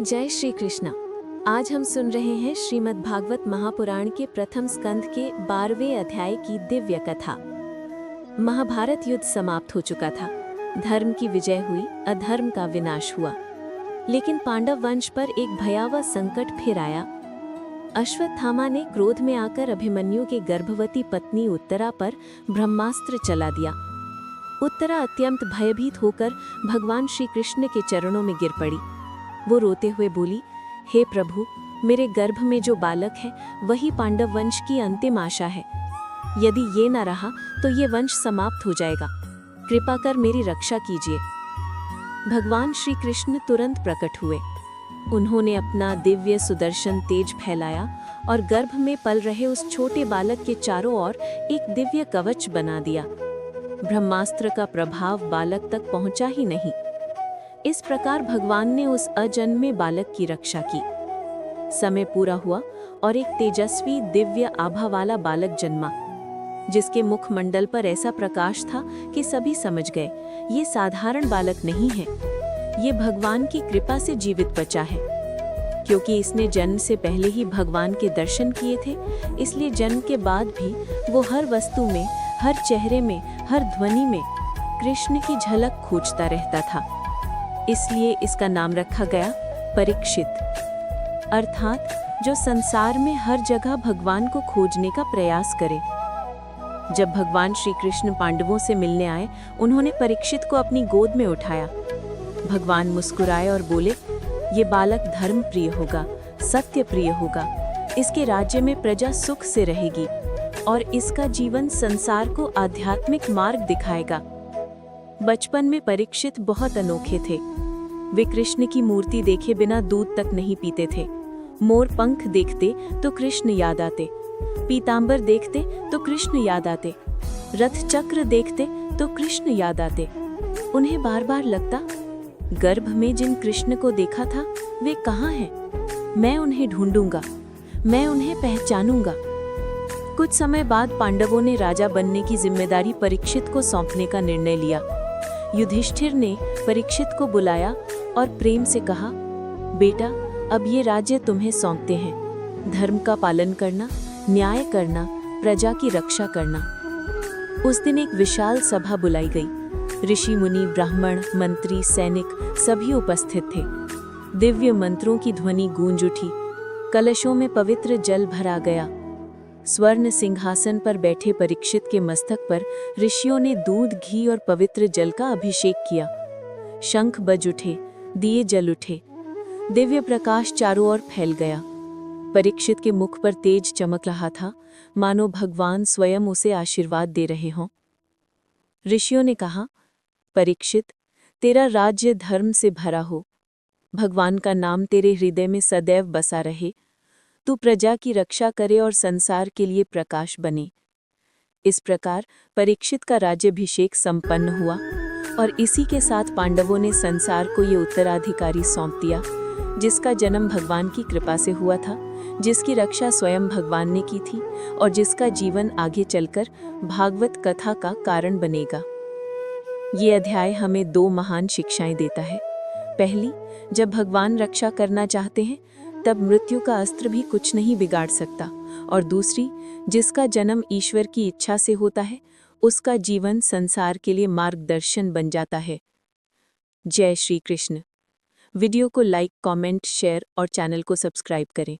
जय श्री कृष्ण। आज हम सुन रहे हैं श्रीमद् भागवत महापुराण के प्रथम स्कंध के 12वें अध्याय की दिव्य कथा। महाभारत युद्ध समाप्त हो चुका था। धर्म की विजय हुई, अधर्म का विनाश हुआ। लेकिन पांडव वंश पर एक भयावह संकट फिर आया। अश्वत्थामा ने क्रोध में आकर अभिमन्यु के गर्भवती पत्नी उत्तरा पर ब्रह्मास्त्र चला दिया। उत्तरा अत्यंत भयभीत होकर भगवान श्री कृष्ण के चरणों में गिर पड़ी। वो रोते हुए बोली, हे प्रभु, मेरे गर्भ में जो बालक है वही पांडव वंश की अंतिम आशा है। यदि ये न रहा तो ये वंश समाप्त हो जाएगा। कृपा कर मेरी रक्षा कीजिए। भगवान श्री कृष्ण तुरंत प्रकट हुए। उन्होंने अपना दिव्य सुदर्शन तेज फैलाया और गर्भ में पल रहे उस छोटे बालक के चारों ओर एक दिव्य कवच बना दिया। ब्रह्मास्त्र का प्रभाव बालक तक पहुंचा ही नहीं। इस प्रकार भगवान ने उस अजन्मे बालक की रक्षा की। समय पूरा हुआ और एक तेजस्वी दिव्य आभा वाला बालक जन्मा, जिसके मुखमंडल पर ऐसा प्रकाश था कि सभी समझ गए ये साधारण बालक नहीं है, ये भगवान की कृपा से जीवित बचा है। क्योंकि इसने जन्म से पहले ही भगवान के दर्शन किए थे, इसलिए जन्म के बाद भी वो हर वस्तु में, हर चेहरे में, हर ध्वनि में कृष्ण की झलक खोजता रहता था। इसलिए इसका नाम रखा गया परीक्षित, अर्थात जो संसार में हर जगह भगवान को खोजने का प्रयास करे। जब भगवान श्री कृष्ण पांडवों से मिलने आए, उन्होंने परीक्षित को अपनी गोद में उठाया। भगवान मुस्कुराए और बोले, ये बालक धर्म प्रिय होगा, सत्य प्रिय होगा। इसके राज्य में प्रजा सुख से रहेगी और इसका जीवन संसार को आध्यात्मिक मार्ग दिखाएगा। बचपन में परीक्षित बहुत अनोखे थे। वे कृष्ण की मूर्ति देखे बिना दूध तक नहीं पीते थे। मोर पंख देखते तो कृष्ण याद आते, पीतांबर देखते तो कृष्ण याद आते, रथ चक्र देखते तो कृष्ण याद आते। उन्हें बार बार लगता, गर्भ में जिन कृष्ण को देखा था वे कहाँ हैं? मैं उन्हें ढूंढूंगा, मैं उन्हें पहचानूंगा। कुछ समय बाद पांडवों ने राजा बनने की जिम्मेदारी परीक्षित को सौंपने का निर्णय लिया। युधिष्ठिर ने परीक्षित को बुलाया और प्रेम से कहा, बेटा, अब ये राज्य तुम्हें सौंपते हैं। धर्म का पालन करना, न्याय करना, प्रजा की रक्षा करना। उस दिन एक विशाल सभा बुलाई गई। ऋषि मुनि, ब्राह्मण, मंत्री, सैनिक सभी उपस्थित थे। दिव्य मंत्रों की ध्वनि गूंज उठी। कलशों में पवित्र जल भरा गया। स्वर्ण सिंहासन पर बैठे परीक्षित के मस्तक पर ऋषियों ने दूध, घी और पवित्र जल का अभिषेक किया। शंख बज उठे, दिए जल उठे, दिव्य प्रकाश चारों ओर फैल गया। परीक्षित के मुख पर तेज चमक रहा था, मानो भगवान स्वयं उसे आशीर्वाद दे रहे हों। ऋषियों ने कहा, परीक्षित, तेरा राज्य धर्म से भरा हो। भगवान का नाम तेरे हृदय में सदैव बसा रहे। तू प्रजा की रक्षा करे और संसार के लिए प्रकाश बने। इस प्रकार परीक्षित का राज्याभिषेक संपन्न हुआ और इसी के साथ पांडवों ने संसार को ये उत्तराधिकारी सौंप दिया, जिसका जन्म भगवान की कृपा से हुआ था, जिसकी रक्षा स्वयं भगवान ने की थी और जिसका जीवन आगे चलकर भागवत कथा का कारण बनेगा। ये अध्याय हमें दो महान शिक्षाएं देता है। पहली, जब भगवान रक्षा करना चाहते हैं तब मृत्यु का अस्त्र भी कुछ नहीं बिगाड़ सकता। और दूसरी, जिसका जन्म ईश्वर की इच्छा से होता है, उसका जीवन संसार के लिए मार्गदर्शन बन जाता है। जय श्री कृष्ण। वीडियो को लाइक, कमेंट, शेयर और चैनल को सब्सक्राइब करें।